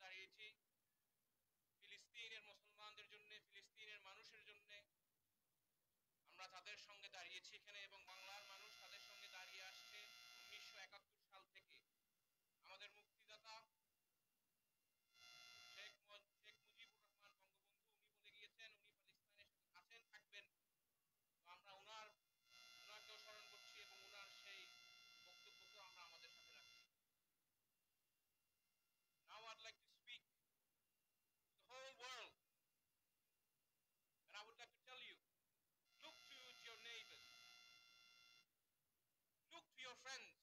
দাঁড়িয়েছি ফিলিস্তিনের মুসলমানদের জন্য, ফিলিস্তিনের মানুষের জন্য। আমরা তাদের সঙ্গে দাঁড়িয়েছি এখানে, এবং বাংলার মানুষ তাদের সঙ্গে দাঁড়িয়ে আসছে 1971 সাল থেকে। আমাদের মুক্তিদাতা শেখ মুজিবুর রহমান বঙ্গবন্ধু, উনি বলে গিয়েছেন উনি ফিলিস্তিনের সাথে আছেন, থাকবেন। তো আমরা ওনাকেও স্মরণ করছি এবং ওনার সেই বক্তব্যকেও আমরা আমাদের সাথে রাখছি। Now I'd like to speak to the whole world, and I would like to tell you, look to your neighbors, look to your friends.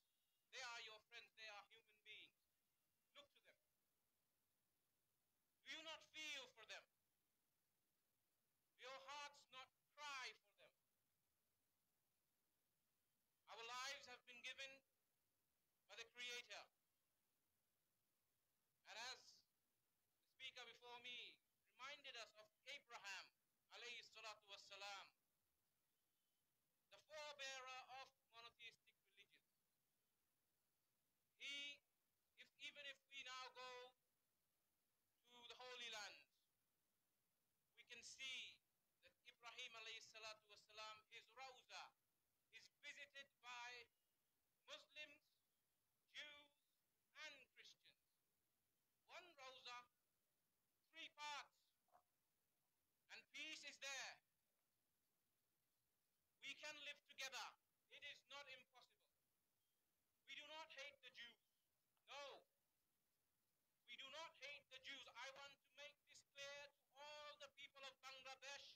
They are your friends, they are human beings. Look to them. Do you not feel for them? Do your hearts not cry for them? Our lives have been given by the Creator. And as the speaker before me reminded us of Abraham, alayhi salatu wassalam, the forebearer of monotheistic religions. Even if we now go to the Holy Land, we can see that Ibrahim alayhi salatu wassalam, his Rawza, is visited by Muslims, Jews, and Christians. One Rawza, 3 parts, and peace is there. We can live together. It is not impossible. We do not hate the Jews. No. We do not hate the Jews. I want to make this clear to all the people of Bangladesh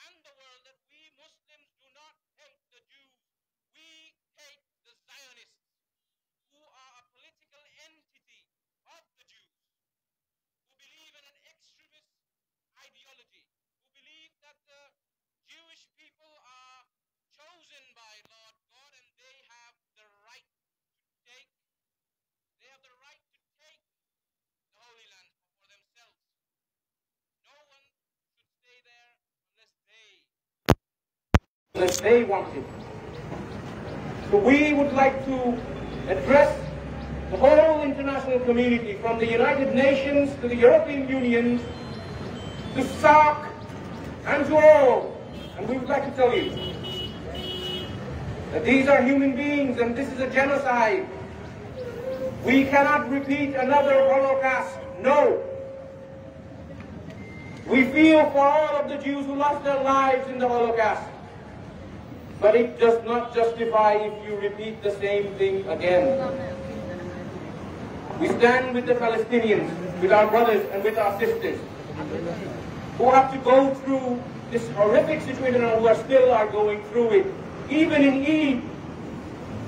and the world that we Muslims do not hate the Jews. We hate the Zionists, who are a political entity of the Jews, who believe in an extremist ideology, who believe that the Jewish people are chosen by Lord God and they have the right to take the Holy Land for themselves. No one should stay there unless they want it. So we would like to address the whole international community, from the United Nations to the European Union to SAARC and to all. And we would like to tell you that these are human beings and this is a genocide. We cannot repeat another Holocaust. No. We feel for all of the Jews who lost their lives in the Holocaust. But it does not justify if you repeat the same thing again. We stand with the Palestinians, with our brothers and with our sisters, who have to go through this horrific situation and who still are going through it. Even in Eid,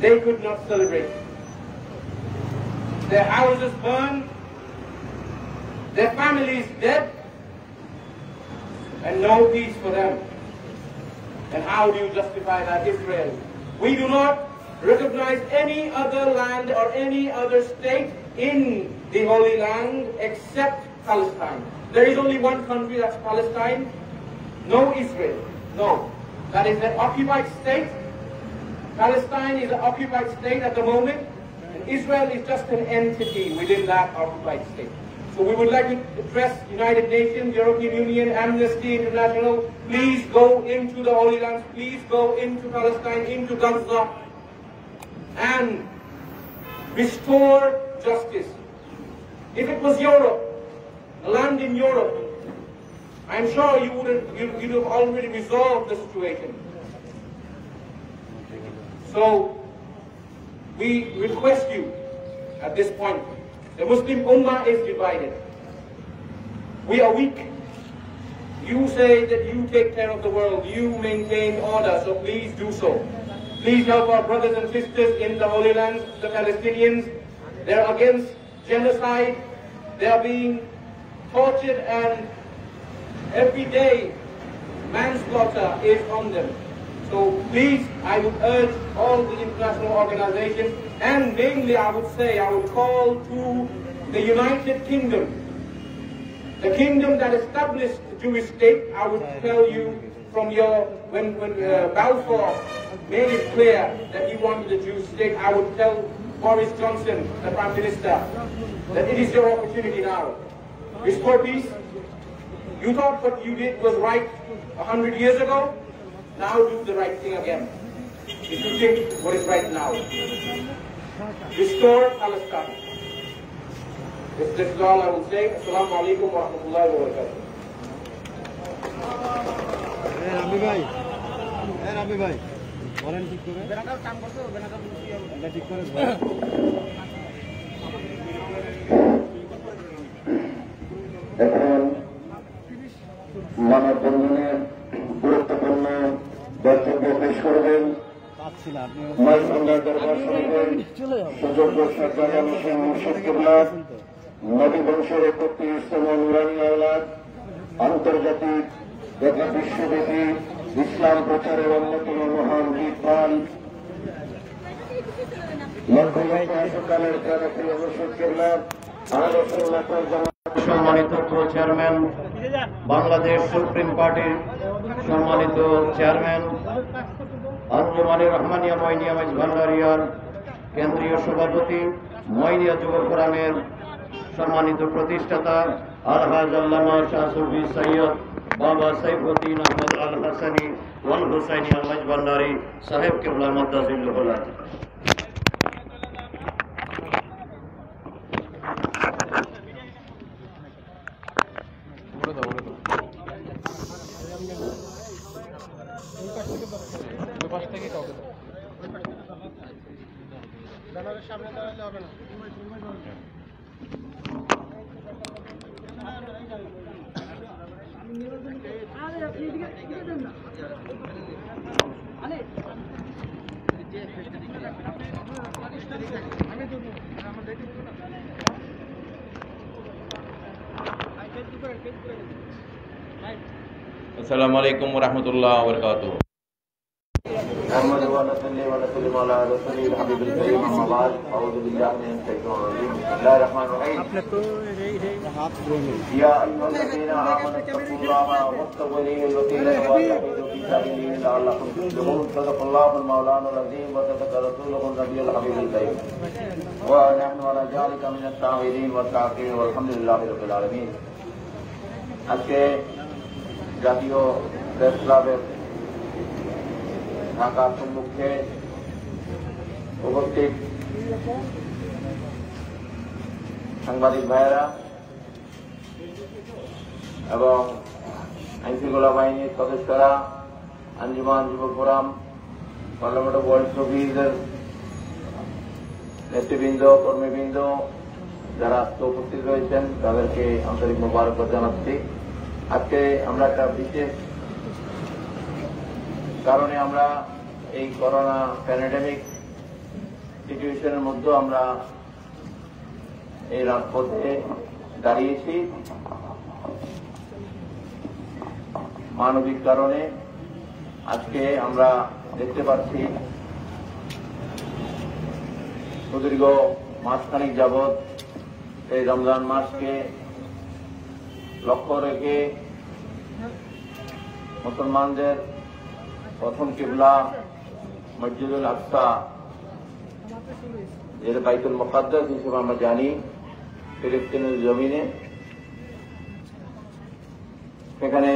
they could not celebrate. Their houses burned, their families dead, and no peace for them. And how do you justify that, Israel? We do not recognize any other land or any other state in the Holy Land except Palestine. There is only one country, that's Palestine. No Israel. No. That is an occupied state. Palestine is an occupied state at the moment. And Israel is just an entity within that occupied state. So we would like to address United Nations, European Union, Amnesty International. Please go into the Holy Lands. Please go into Palestine, into Gaza, and restore justice. If it was Europe, a land in Europe, I'm sure you'd have already resolved the situation. So we request you at this point. The Muslim Ummah is divided. We are weak. You say that you take care of the world, you maintain order, so please do so. Please help our brothers and sisters in the Holy Lands, the Palestinians. They're against genocide. They are being tortured, and every day manslaughter is on them. So please, I would urge all the international organizations, and mainly I would call to the United Kingdom, the kingdom that established the Jewish state. I would tell you from when Balfour made it clear that he wanted a Jewish state, I would Boris Johnson, the Prime Minister, that it is your opportunity now. Restore peace. You thought what you did was right 100 years ago. Now do the right thing again. If you think what is right now. Restore Palestine. This is all I will say. Assalamu alaikum wa rahmatullahi wa barakatuh. রাবি ভাই বলেন ঠিক করে কাম করতে হবে না ঠিক করে এখন মানববন্ধনের গুরুত্বপূর্ণ বক্তব্য পেশ করবেন দরবার শরীফের সুযোগ্য সরকার মুর্শিদ কিবলা নবী বংশের 31তম নুরানি আওলাদ আন্তর্জাতিক তথা বিশ্বব্যাপী ইসলাম প্রচারের অন্যতম মহান বিদ্বান মধ্যকালের জনপ্রিয় মুর্শিদ কিবলা সম্মানিত চেয়ারম্যান, বাংলাদেশ সুপ্রিম পার্টির সম্মানিত চেয়ারম্যান, আঞ্জুমানে রহমানিয়া মইনিয়া মাইজভান্ডারিয়ার কেন্দ্রীয় সভাপতি, মইনিয়া যুব ফোরামের সম্মানিত প্রতিষ্ঠাতা আলহাজ আল্লামা শাহ সুফি সৈয়দ বাবা সাইফুদ্দিন আহমদ আল হাসানি ওয়াল হুসাইনি আল মাইজভান্ডারি সাহেব কিবলা মাদ্দাজিল্লাহুল আলী। সামনে দাঁড়ালে হবে না। अस्सलामु अलैकुम व रहमतुल्लाहि व बरकातुहू। আজকে জাতীয় প্রেস ক্লাবের ঢাকার সম্মুখে উপস্থিত সাংবাদিক ভাইয়েরা এবং আইনশৃঙ্খলা বাহিনীর সদস্যরা, আঞ্জুমান যুব ফোরাম, পার্লামেন্ট অফ ওয়ার্ল্ড শফিজের নেতৃবৃন্দ, কর্মীবৃন্দ যারা উপস্থিত রয়েছেন তাদেরকে আন্তরিক মোবারকবাদ জানাচ্ছি। আজকে আমরা একটা বিশেষ কারণে আমরা এই করোনা প্যান্ডেমিক সিচুয়েশনের মধ্যে আমরা এই রাজপথে দাঁড়িয়েছি। মানবিক কারণে আজকে আমরা দেখতে পাচ্ছি সুদীর্ঘ মাসখানিক যাবৎ এই রমজান মাসকে লক্ষ্য রেখে মুসলমানদের প্রথম কিবলা মসজিদুল আকসা, এর বাইতুল মুকাদ্দাস হিসেবে আমরা জানি, ফিলিস্তিনের জমিনে, সেখানে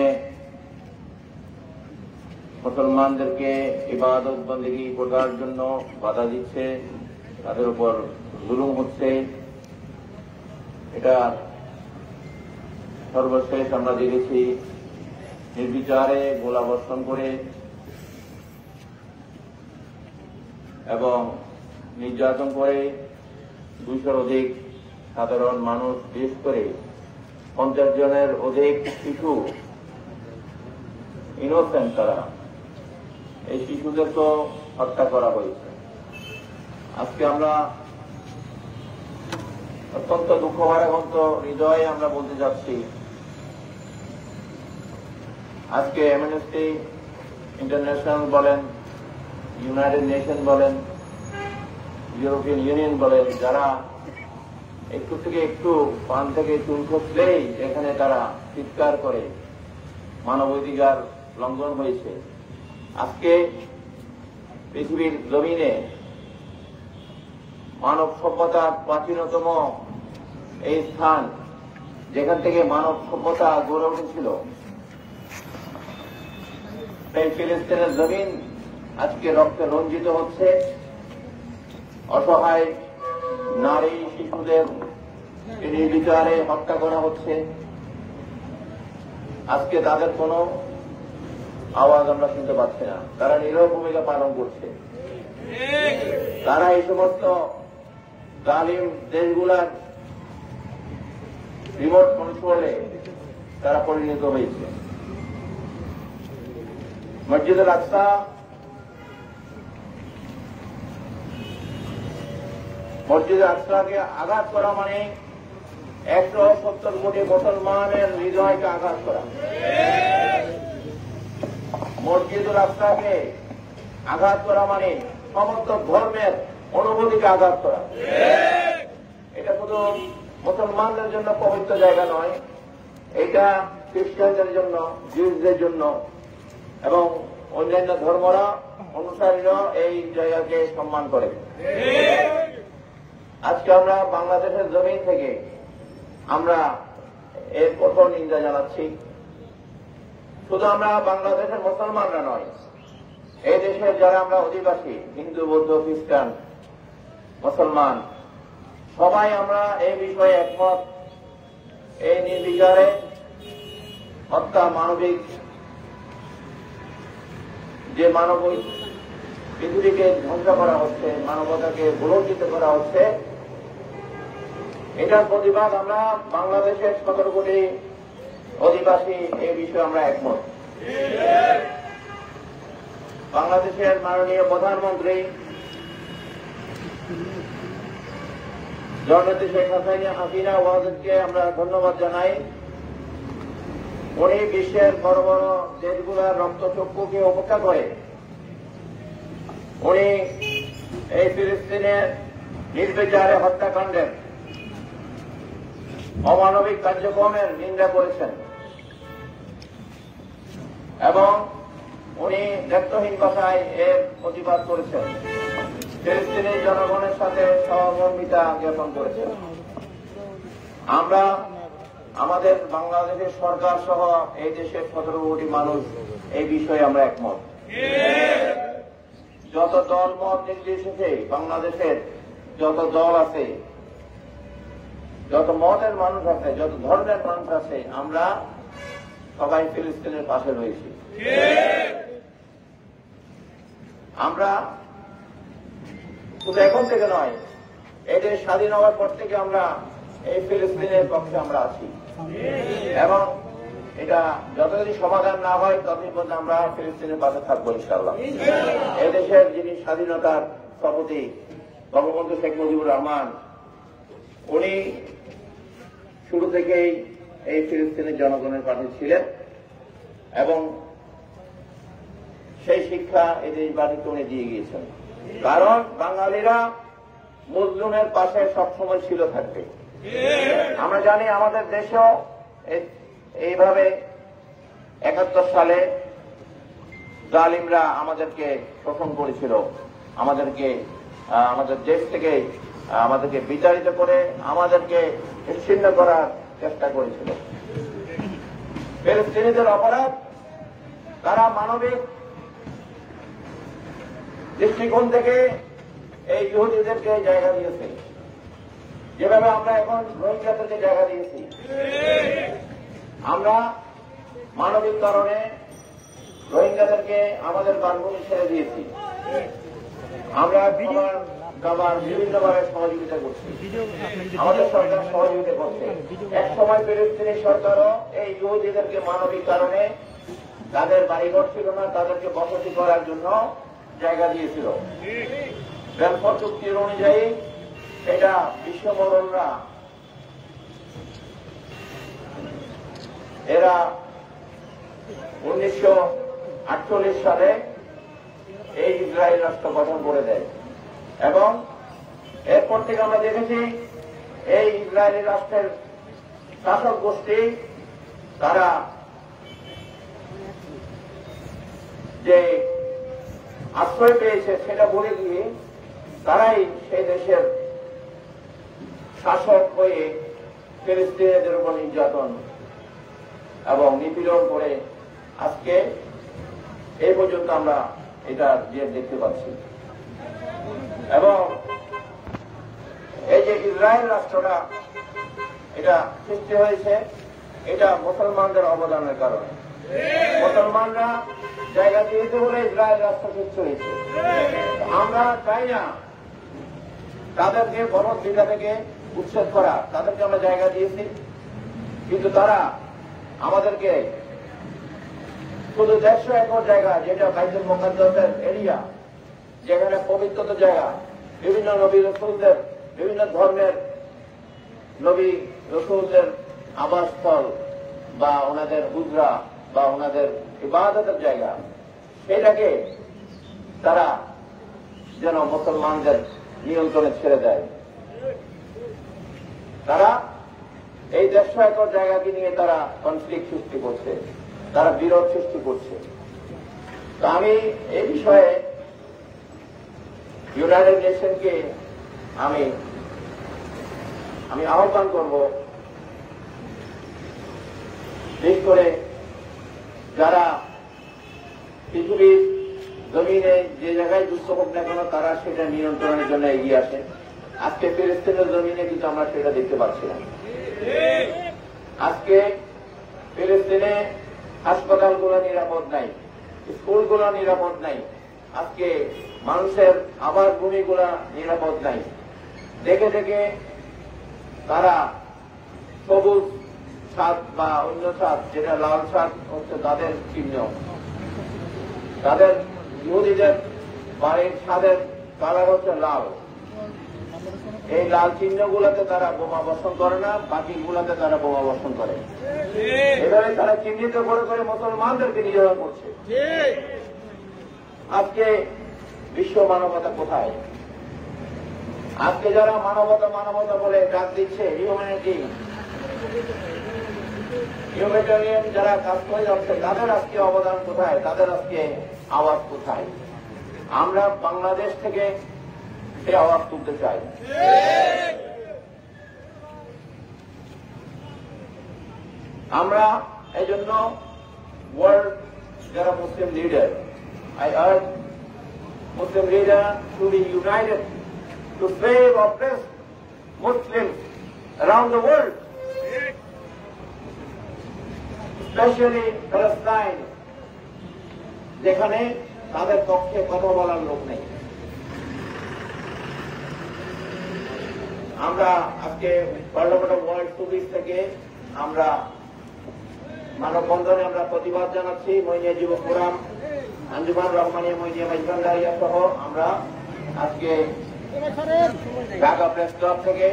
মুসলমানদেরকে ইবাদত বন্দেগী করার জন্য বাধা দিচ্ছে, তাদের উপর জুলুম হচ্ছে। এটা সর্বশেষ আমরা দেখেছি নির্বিচারে গোলাবর্ষণ করে এবং নির্যাতন করে 200-র অধিক সাধারণ মানুষ, বিশেষ করে 50 জনের অধিক শিশু, ইনোসেন্ট তারা, এই শিশুদের তো হত্যা করা হয়েছে। আজকে আমরা অত্যন্ত দুঃখ ভারাক্রান্ত হৃদয়ে আমরা বলতে যাচ্ছি, আজকে অ্যামনেস্টি ইন্টারন্যাশনাল বলেন, ইউনাইটেড নেশন বলেন, ইউরোপিয়ান ইউনিয়ন বলেন, যারা একটু থেকে একটু পান থেকে চুল খসলেই এখানে তারা চিৎকার করে মানবাধিকার লঙ্ঘন হয়েছে। আজকে পৃথিবীর জমিনে মানব সভ্যতার প্রাচীনতম এই স্থান, যেখান থেকে মানব সভ্যতা গড়ে উঠেছিল, এই ফিলিস্তিনের জমিন আজকে রক্তে রঞ্জিত হচ্ছে। অসহায় নারী শিশুদের নির্বিচারে হত্যা করা হচ্ছে। আজকে তাদের কোনো আওয়াজ আমরা শুনতে পাচ্ছি না। তারা নীরব ভূমিকা পালন করছে। তারা এই সমস্ত জালিম দেশগুলার রিমোট কন্ট্রোলে তারা পরিণত হয়েছে। মসজিদ আল আকসা আকসাকে আঘাত করা মানে 170 কোটি মুসলমানের হৃদয়কে আঘাত করা। মসজিদুল আকসাকে আঘাত করা মানে সমস্ত ধর্মের অনুভূতিকে আঘাত করা। এটা শুধু মুসলমানদের জন্য পবিত্র জায়গা নয়, এটা খ্রিস্টানদের জন্য, জিউসদের জন্য এবং অন্যান্য ধর্মরা অনুসারীরা এই জায়গাকে সম্মান করে। আজকে আমরা বাংলাদেশের জমিন থেকে আমরা এর কঠোর নিন্দা জানাচ্ছি। শুধু আমরা বাংলাদেশের মুসলমানরা নয়, এই দেশের যারা আমরা অধিবাসী, হিন্দু, বৌদ্ধ, খ্রিস্টান, মুসলমান, সবাই আমরা এই বিষয়ে একমত। এই নির্বিচারে হত্যা, মানবিক যে মানবিক পৃথিবীকে ধ্বংস করা হচ্ছে, মানবতাকে ভুলঞ্চিত করা হচ্ছে, এটার প্রতিবাদ আমরা বাংলাদেশের 17 কোটি অধিবাসী এই বিষয়ে আমরা একমত। বাংলাদেশের মাননীয় প্রধানমন্ত্রী জননেত্রী শেখ হাসিনা ওয়াজেদকে আমরা ধন্যবাদ জানাই। উনি বিশ্বের বড় বড় দেশগুলোর রক্তচক্ষুকে উপেক্ষা করে উনি এই ফিলিস্তিনের নির্বিচারে হত্যাকাণ্ডের, অমানবিক কার্যক্রমের নিন্দা করেছেন এবং উনি দায়িত্বহীন ভাষায় এর প্রতিবাদ করেছেন। ফিলিস্তিনের জনগণের সাথে সহমর্মিতা জ্ঞাপন করেছেন। আমরা আমাদের বাংলাদেশের সরকার সহ এই দেশের 17 কোটি মানুষ এই বিষয়ে আমরা একমত। যত দল মত নির্বিশেষে বাংলাদেশের যত দল আছে, যত মতের মানুষ আছে, যত ধর্মের মানুষ আছে, আমরা সবাই ফিলিস্তিনের পাশে রয়েছি। আমরা শুধু এখন থেকে নয়, এই দেশ স্বাধীন হওয়ার পর থেকে আমরা এই ফিলিস্তিনের পক্ষে আমরা আছি এবং এটা যতদিন সমাধান না হয় ততদিন পর্যন্ত আমরা ফিলিস্তিনের পাশে থাকবো ইনশাআল্লাহ। এই দেশের যিনি স্বাধীনতার স্থপতি বঙ্গবন্ধু শেখ মুজিবুর রহমান, উনি শুরু থেকেই এই ফিলিস্তিনের জনগণের পাশে ছিলেন এবং সেই শিক্ষা এই দেশবাসীকে উনি দিয়ে গিয়েছেন। কারণ বাঙালিরা মুসলিমের পাশে সবসময় ছিল থাকবে। আমরা জানি আমাদের দেশেও এইভাবে 71 সালে জালিমরা আমাদেরকে শোষণ করেছিল, আমাদের দেশ থেকে আমাদেরকে বিতাড়িত করে আমাদেরকে নিশ্চিহ্ন করার চেষ্টা করেছিল। ফিলিস্তিনিদের অপরাধ, তারা মানবিক দৃষ্টিকোণ থেকে এই ইহুদিদেরকে জায়গা দিয়েছে, যেভাবে আমরা এখন রোহিঙ্গাদেরকে জায়গা দিয়েছি। আমরা মানবিক কারণে রোহিঙ্গাদেরকে আমাদের বাসভূমি ছেড়ে দিয়েছি। আমরা খাবার বিভিন্নভাবে সহযোগিতা করছি, আমাদের সরকার সহযোগিতা করছে। এক সময় ফিলিস্তিনি সরকারও এই ইহুদিদেরকে মানবিক কারণে, তাদের বাড়িঘর ছিল না, তাদেরকে বসতি করার জন্য জায়গা দিয়েছিল। বেলফর চুক্তির অনুযায়ী এটা বিশ্বমোড়লরা এরা 1948 সালে এই ইসরায়েল রাষ্ট্র গঠন করে দেয় এবং এরপর থেকে আমরা দেখেছি এই ইসরায়েলি রাষ্ট্রের শাসক গোষ্ঠী তারা যে আশ্রয় পেয়েছে সেটা বলে দিয়ে তারাই সেই দেশের শাসক হয়ে ফিলিস্তিনিদের উপর নির্যাতন এবং নিপীড়ন করে আজকে এই পর্যন্ত আমরা এটা যে দেখতে পাচ্ছি। এবং এই যে ইসরায়েল রাষ্ট্রটা এটা সৃষ্টি হয়েছে, এটা মুসলমানদের অবদানের কারণে। মুসলমানরা জায়গা দিয়েছে বলে ইসরায়েল রাষ্ট্র সৃষ্টি হয়েছে। আমরা চাই না তাদেরকে ভগবদ্গীতা থেকে উচ্ছেদ করা, তাদেরকে আমরা জায়গা দিয়েছি, কিন্তু তারা আমাদেরকে শুধু 150 একর জায়গা, যেটা বাইতুল মুকাদ্দাসের এরিয়া, যেখানে পবিত্র জায়গা, বিভিন্ন নবী রসুলদের, বিভিন্ন ধর্মের নবী রসুলদের আবাসস্থল বা ওনাদের হুজরা বা ওনাদের ইবাদতের জায়গা, সেটাকে তারা যেন মুসলমানদের নিয়ন্ত্রণে ছেড়ে দেয়। তারা এই 150 একর জায়গাকে নিয়ে তারা কনফ্লিক্ট সৃষ্টি করছে, তারা বিরোধ সৃষ্টি করছে। তো আমি এই বিষয়ে ইউনাইটেড নেশনকে আমি আহ্বান করব, বিশেষ করে যারা পৃথিবীর জমিনে যে জায়গায় যুদ্ধ হোক না কেন তারা সেটা নিয়ন্ত্রণের জন্য এগিয়ে আসে। আজকে ফিলিস্তিনের জমিনে কিন্তু আমরা সেটা দেখতে পাচ্ছি না। আজকে ফিলিস্তিনে হাসপাতালগুলো নিরাপদ নাই, স্কুলগুলো নিরাপদ নাই, আজকে মানুষের আবাস ভূমিগুলো নিরাপদ নাই। দেখে দেখে তারা সবুজ ছাদ বা অন্য ছাদ, যেটা লাল ছাদ হচ্ছে তাদের চিহ্ন, তাদের ইহুদিদের বাড়ির ছাদের কালার হচ্ছে লাল। এই লাল চিহ্নগুলোতে তারা বোমা বর্ষণ করে না, বাকিগুলোতে তারা বোমা বর্ষণ করে। এভাবে তারা চিহ্নিত করে করে মুসলমানদেরকে নির্যাতন করছে। আজকে বিশ্ব মানবতা কোথায়? আজকে যারা মানবতা বলে ডাক দিচ্ছে, হিউম্যানিটেরিয়ান যারা কাজ করে যাচ্ছে, তাদের আজকে অবদান কোথায়? তাদের আজকে আওয়াজ কোথায়? আমরা বাংলাদেশ থেকে সে আওয়াজ তুলতে চাই। আমরা এই জন্য ওয়ার্ল্ড যারা মুসলিম leader, I urge Muslim leaders to be united to save oppressed Muslims around the world, especially Palestine, যেখানে তাদের পক্ষে কথা বলার লোক নেই। আমরা আজকে পার্লামেন্ট অফ ওয়ার্ল্ড সুবিস থেকে আমরা মানববন্ধনে আমরা প্রতিবাদ জানাচ্ছি। মইনিয়া যুব ফোরাম, আঞ্জুমান রহমানিয়া মইনিয়া মাইজভান্ডারিয়া সহ আমরা আজকে ঢাকা প্রেস ক্লাব থেকে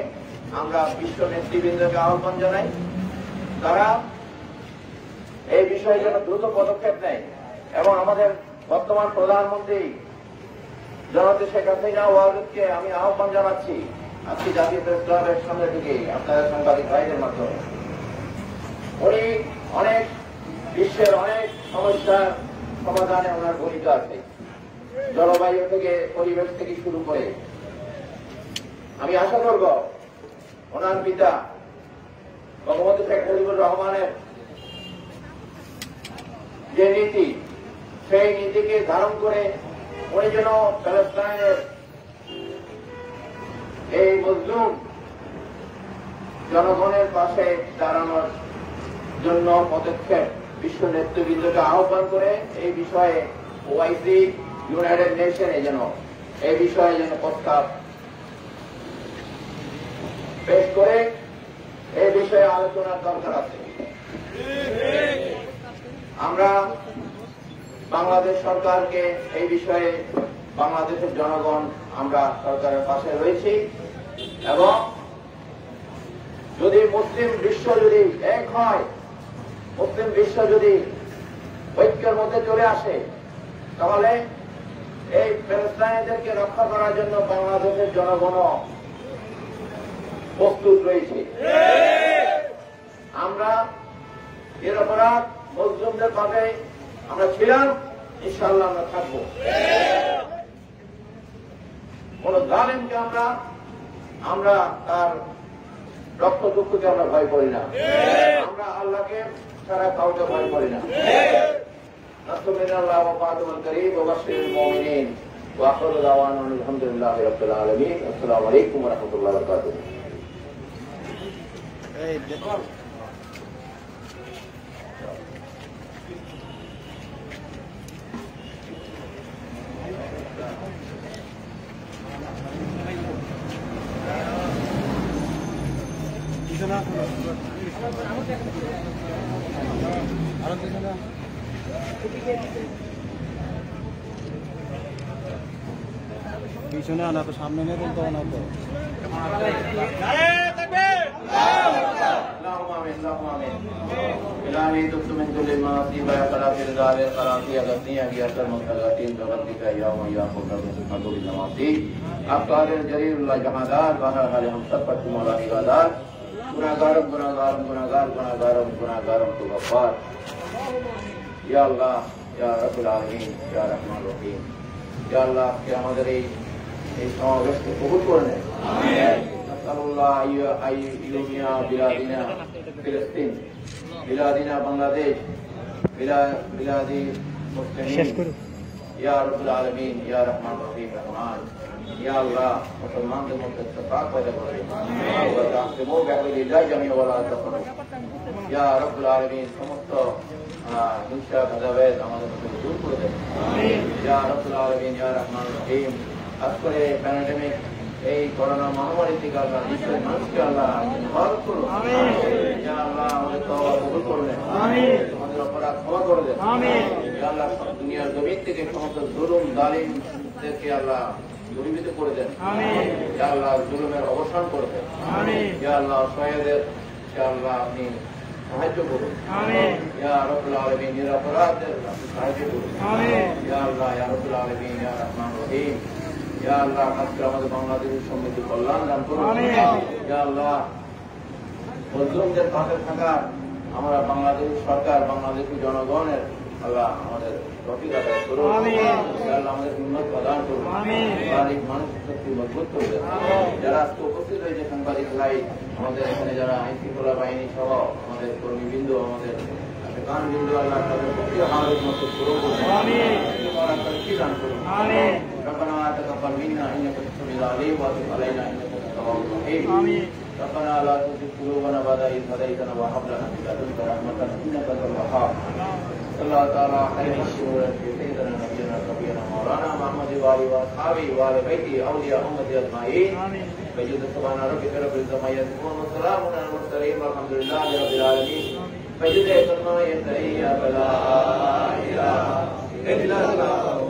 আমরা বিশ্ব নেতৃবৃন্দকে আহ্বান জানাই, তারা এই বিষয়ে যেন দ্রুত পদক্ষেপ নেয় এবং আমাদের বর্তমান প্রধানমন্ত্রী জনাব শেখ হাসিনা ওয়াজুদকে আমি আহ্বান জানাচ্ছি আজকে জাতীয় প্রেস ক্লাবের সামনে থেকে আপনাদের সাংবাদিক ভাইদের মাধ্যমে। উনি অনেক বিশ্বের অনেক সমস্যার সমাধানে ওনার ভূমিকা আছে, জলবায়ু থেকে পরিবেশ থেকে শুরু করে। আমি আশা করব ওনার পিতা বঙ্গবন্ধু শেখ মুজিবুর রহমানের যে নীতি, সেই নীতিকে ধারণ করে উনি যেন প্যালেস্টাইনের এই মজলুম জনগণের পাশে দাঁড়ানোর জন্য পদক্ষেপ বিশ্ব নেতৃবৃন্দকে আহ্বান করে এই বিষয়ে ওআইসি, ইউনাইটেড নেশনে যেন এই বিষয়ে যেন প্রস্তাব পেশ করে এই বিষয়ে আলোচনার দরকার আছে। আমরা বাংলাদেশ সরকারকে এই বিষয়ে, বাংলাদেশের জনগণ আমরা সরকারের পাশে রয়েছি এবং যদি মুসলিম বিশ্ব যদি এক হয়, মুসলিম বিশ্ব যদি ঐক্যের মধ্যে চলে আসে, তাহলে এই প্যালেস্টাইনিদেরকে রক্ষা করার জন্য বাংলাদেশের জনগণও প্রস্তুত রয়েছে। আমরা এর অপরাধ মুসলিমদের পাবে আমরা ছিলাম, ইনশাআল্লাহ আমরা থাকবো। কোন জালেমকে আমরা তার রক্ত দুঃখকে আমরা ভয় করি না, আমরা আল্লাহকে ছাড়া কাউকে ভয় করি না। নাসরুল্লাহ ওয়া ফাতুল করিম ওয়া বাশশিরিল মুমিনিন ওয়া আখিরু দাওয়ানা আলহামদুলিল্লাহি রাব্বিল আলামিন। আসসালামু আলাইকুম ওয়া রাহমাতুল্লাহি ওয়া বারাকাতুহু। পিছনে আনা তো সামনে নিয়ে বলতে না তো اللهم آمين اللهم آمين إلهي تبت من كل المعاصي ويقرأ في رضا القرآن أغثني أبي أسر مستغاتين بغضبك يا من يا قدر من حضور النماصي أبقار الجليل الله جهادار بحر حال هم سب پر تمہارا نگادار গুনাহগারম গুনাহগারম গুনাহগার গুনাহগারম গুনাহগারম তু গফফার ইয়া আল্লাহ ইয়া রাব্বুল আলামিন ইয়া রহমান রহিম ইয়া আল্লাহ কে আমাদের এই সমাবেশকে কবুল করে নেন। আমিন। নাসালুল্লাহ আইয়ুমিয়া বিলাদিনা ফিলিস্তিন বিলাদিনা বাংলাদেশ বিলাদি মুসলিমিন ইয়া রাব্বুল আলামিন ইয়া রহমান রহিম রহমান ইয়া আল্লাহ মুসলমানদের মধ্যে ইত্তেফাক পয়দা করে দিন। আমিন। ওয়া তাহকিমু বিহাবিলিল্লাহি জামিআ ওয়া লা তাফাররাকু ইয়া রাব্বুল আলামিন সমস্ত হিংসা ভেদাভেদ আমাদের মধ্যে দূর করে দেন। আমিন। ইয়া রাব্বুল আলামিন ইয়া রহমান রহিম আজকে প্যান্ডেমিক এই করোনা মহামারী থেকে আল্লাহ বিশ্বের মানুষকে আল্লাহ হেফাজত করুন। আমিন। ইয়া আল্লাহ আমাদের তওবা কবুল করলেন। আমিন। আমাদের অপরাধ ক্ষমা করে দেন। আমিন। ইয়া আল্লাহ দুনিয়ার জমিন থেকে সমস্ত জুলুম জালিমদেরকে আল্লাহ দূরীভূত করে দেন। আমিন। ইয়া আল্লাহ জুলুমের অবসান করে দেন। আমিন। ইয়া আল্লাহ অসহায়দের ইয়া আল্লাহ আপনি সাহায্য করুন। আমিন। ইয়া রাব্বুল আলামিন নিরপরাধদের সাহায্য করুন। আমিন। ইয়া আল্লাহ ইয়া রাব্বুল আলামিন ইয়া রহমান রহিম ইয়া আল্লাহ আজকে আমাদের বাংলাদেশের সমৃদ্ধ কল্যাণ দান করুন। আমিন। ইয়া আল্লাহ মজলুমদের পাশে থাকার আমরা বাংলাদেশ সরকার বাংলাদেশের জনগণের আল্লাহ আমাদের তৌফিক আদায় করুন। আমিন। ইয়া আল্লাহ আমাদের উন্নত প্রদান করুন। আমিন। সামাজিক মানসিক শক্তি মজবুত করে দেন। যারা আজকে উপস্থিত হয়েছে সাংবাদিক ভাই আমাদের এখানে যারা আইন শৃঙ্খলা বাহিনী সহ আমাদের কর্মীবৃন্দ আমাদের গানবৃন্দ আল্লাহ তাদের প্রতি আমাদের মতো পূরণ করুন। আমিন। দান করুন। আমিন। ربنا تقبل منا انك انت السميع العليم وتب علينا انك انت التواب الرحيم. آمين. ربنا لا تزغ قلوبنا بعد إذ هديتنا وهب لنا من لدنك رحمة انك انت الوهاب. صلى الله تعالى عليه وسلم في سيدنا نبينا نبينا مولانا محمد وآله وأصحابه وآل بيته أولياء أمته أجمعين. آمين. بجد سبحان ربك رب العزة عما يصفون وسلام على المرسلين والحمد لله رب العالمين. بجد فرمائے لا إله إلا الله